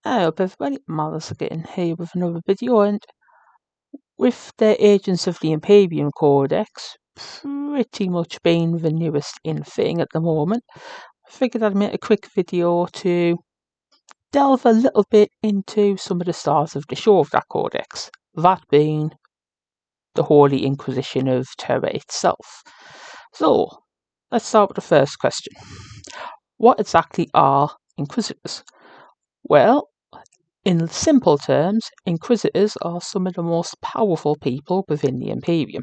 Hi up everybody, Malice again here with another video, and with the Agents of the Imperium Codex pretty much being the newest in thing at the moment, I figured I'd make a quick video to delve a little bit into some of the stars of the show of that codex, that being the Holy Inquisition of Terra itself. So, let's start with the first question. What exactly are Inquisitors? Well, in simple terms, Inquisitors are some of the most powerful people within the Imperium,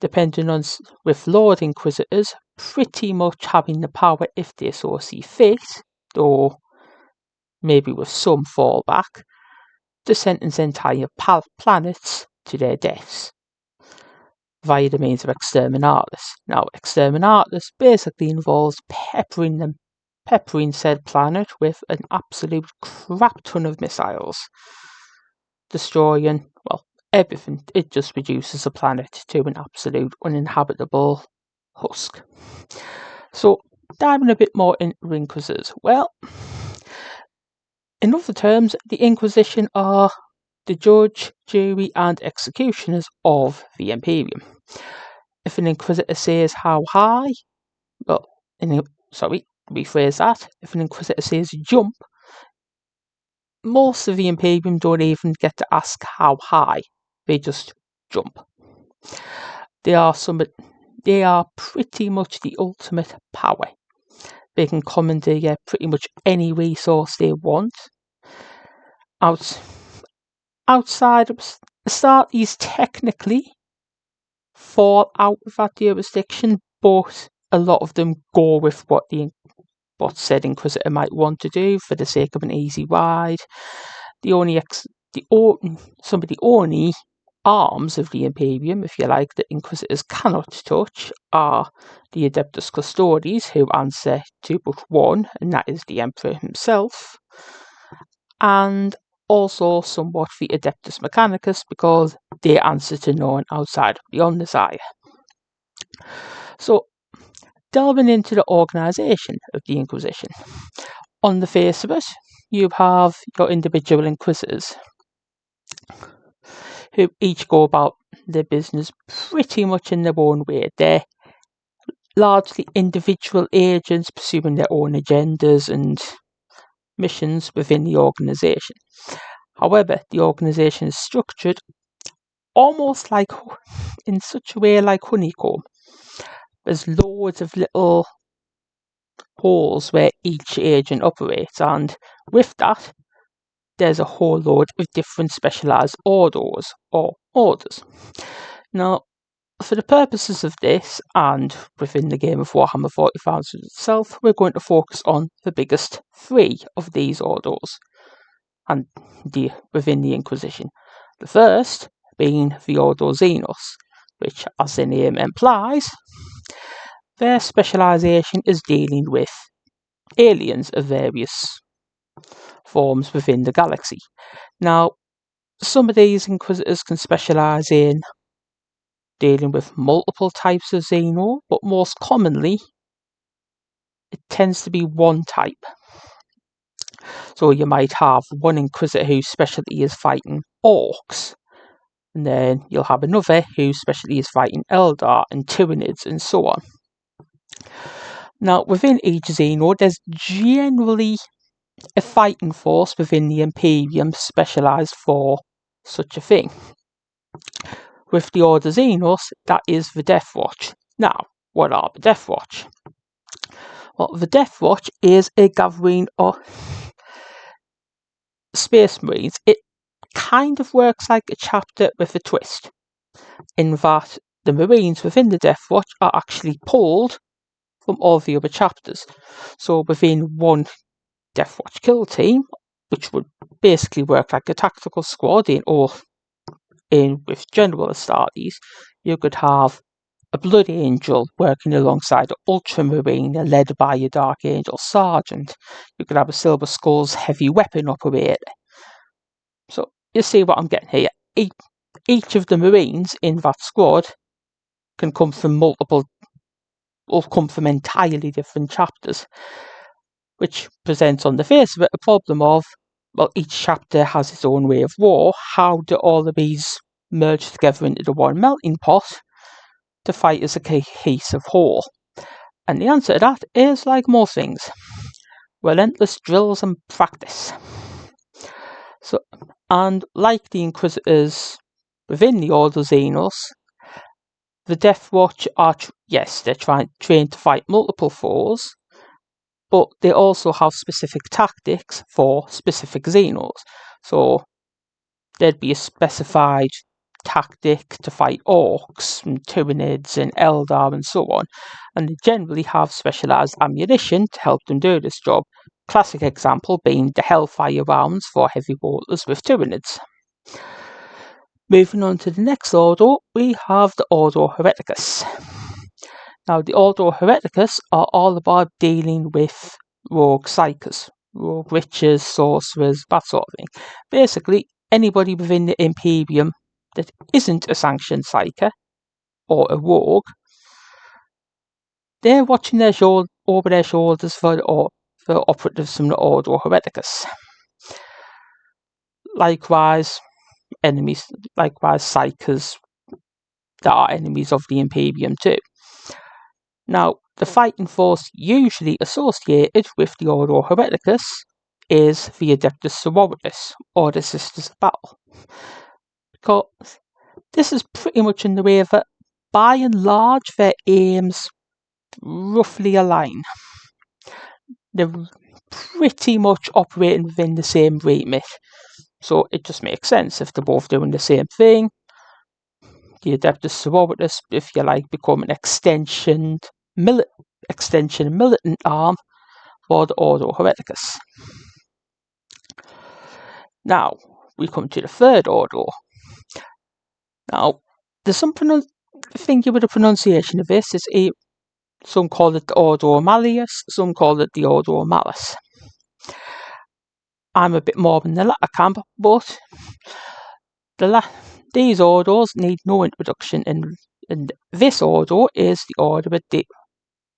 depending on with Lord Inquisitors pretty much having the power if they so see fit, though maybe with some fallback, to sentence entire planets to their deaths via the means of exterminatus. Now, exterminatus basically involves peppering said planet with an absolute crap ton of missiles, destroying, well, everything. It just reduces the planet to an absolute uninhabitable husk. So, diving a bit more into Inquisitors. Well, in other terms, the Inquisition are the judge, jury, and executioners of the Imperium. If an Inquisitor says how high, well, rephrase that. If an Inquisitor says jump, most of the Imperium don't even get to ask how high. They just jump. They are pretty much the ultimate power. They can commandeer pretty much any resource they want. Outside of Astartes technically fall out of that jurisdiction, but a lot of them go with what said Inquisitor might want to do for the sake of an easy ride. Some of the only arms of the Imperium, if you like, that Inquisitors cannot touch are the Adeptus Custodes, who answer to but one, and that is the Emperor himself, and also somewhat the Adeptus Mechanicus, because they answer to no one outside of the Omnissiah. So, delving into the organisation of the Inquisition. On the face of it, you have your individual Inquisitors, who each go about their business pretty much in their own way. They're largely individual agents pursuing their own agendas and missions within the organisation. However, the organisation is structured almost like, in such a way, like honeycomb. There's loads of little holes where each agent operates, and with that, there's a whole load of different specialised orders or orders. Now, for the purposes of this, and within the game of Warhammer 40,000 itself, we're going to focus on the biggest three of these orders and within the Inquisition. The first being the Ordo Xenos, which, as the name implies, their specialisation is dealing with aliens of various forms within the galaxy. Now, some of these Inquisitors can specialise in dealing with multiple types of Xeno, but most commonly it tends to be one type. So you might have one Inquisitor whose specialty is fighting orcs, and then you'll have another whose specialty is fighting Eldar and Tyranids and so on. Now, within each Xeno, there's generally a fighting force within the Imperium specialised for such a thing. With the Order Xenos, that is the Death Watch. Now, what are the Death Watch? Well, the Death Watch is a gathering of Space Marines. It kind of works like a chapter with a twist, in that the Marines within the Death Watch are actually pulled from all the other chapters. So within one Death Watch kill team, which would basically work like a tactical squad with General Astartes, you could have a Blood Angel working alongside an Ultramarine led by a Dark Angel Sergeant. You could have a Silver Skull's heavy weapon operator. So you see what I'm getting here. Each of the Marines in that squad can come from entirely different chapters, which presents on the face of it a problem of well, each chapter has its own way of war. How do all of these merge together into the one melting pot to fight as a cohesive whole? And the answer to that is, like most things, relentless drills and practice. So, and like the Inquisitors within the Order Xenos, the Death Watch are, they're trained to fight multiple foes, but they also have specific tactics for specific Xenos. So, there'd be a specified tactic to fight orcs and Tyranids and Eldar and so on, and they generally have specialised ammunition to help them do this job. Classic example being the Hellfire rounds for heavy bolters with Tyranids. Moving on to the next order, we have the Ordo Hereticus. Now, the Ordo Hereticus are all about dealing with rogue psychers, rogue witches, sorcerers, that sort of thing. Basically, anybody within the Imperium that isn't a sanctioned psyker or a rogue, they're watching over their shoulders for operatives from the Ordo Hereticus. Likewise, psychers that are enemies of the Imperium too. Now, the fighting force usually associated with the Ordo Hereticus is the Adeptus Sororitas, or the Sisters of Battle. Because this is pretty much in the way that, by and large, their aims roughly align. They're pretty much operating within the same remit, so it just makes sense if they're both doing the same thing. The Adeptus Sororitas, if you like, become an extension militant arm for the Ordo Hereticus. Now, we come to the third order. Now, there's some thinking with the pronunciation of this. Some call it the Ordo Malleus, some call it the Ordo Malleus. I'm a bit more in the latter camp, but these orders need no introduction, and this order is the order that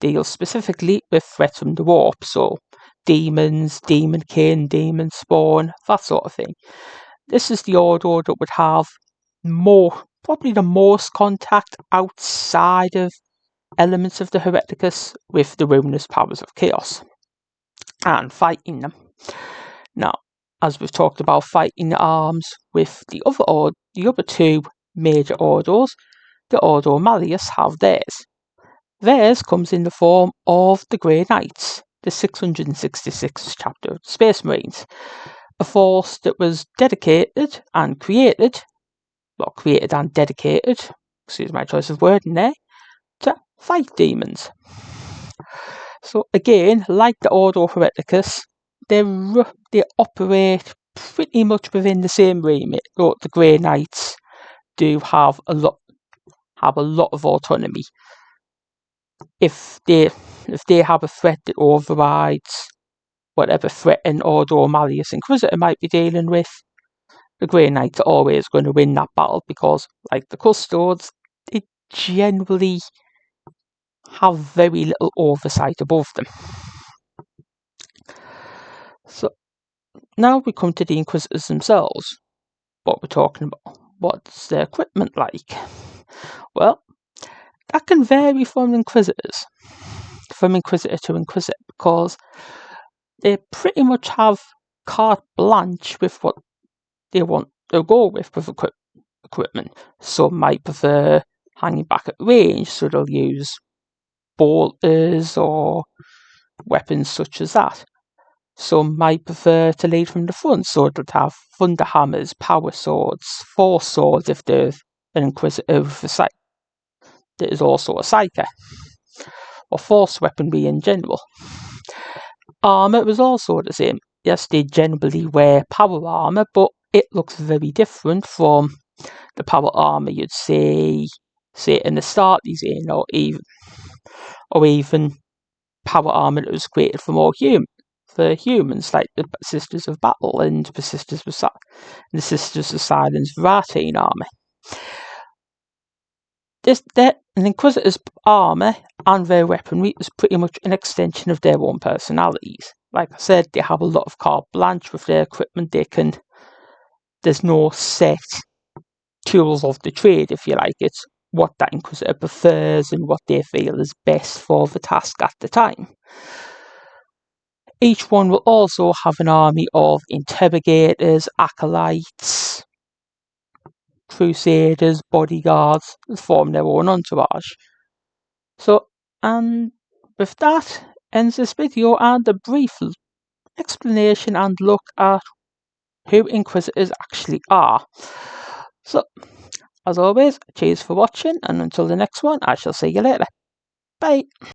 deals specifically with threats from the warp, so demons, demonkin, demon spawn, that sort of thing. This is the order that would have probably the most contact outside of elements of the Hereticus with the ruinous powers of chaos and fighting them. Now, as we've talked about fighting the arms with the other two major orders, the Ordo Malleus have theirs. Theirs comes in the form of the Grey Knights, the 666th chapter of the Space Marines, a force that was dedicated and dedicated, excuse my choice of wording there, to fight demons. So again, like the Ordo Hereticus, they operate pretty much within the same remit, but the Grey Knights do have a lot of autonomy. If they have a threat that overrides whatever threat an Ordo Malleus Inquisitor might be dealing with, the Grey Knights are always going to win that battle because, like the Custodes, they generally have very little oversight above them. So now we come to the Inquisitors themselves. What we're talking about. What's their equipment like? Well, that can vary from Inquisitor to Inquisitor, because they pretty much have carte blanche with what they want to go with equipment. Some might prefer hanging back at range, so they'll use bolters or weapons such as that. Some might prefer to lead from the front, so they'll have thunder hammers, power swords, force swords if they're an Inquisitor that is also a Psyker, or force weaponry in general. Armour was also the same. Yes, they generally wear power armour, but it looks very different from the power armour you'd say in the start of the or even power armour that was created for humans, like the Sisters of Battle and the Sisters of Silence Varatine armour. An Inquisitor's armour and their weaponry is pretty much an extension of their own personalities. like I said, they have a lot of carte blanche with their equipment. There's no set tools of the trade, if you like. It's what that Inquisitor prefers and what they feel is best for the task at the time. Each one will also have an army of interrogators, acolytes, crusaders, bodyguards, and form their own entourage. So, and with that ends this video and a brief explanation and look at who Inquisitors actually are. So, as always, cheers for watching, and until the next one, I shall see you later. Bye!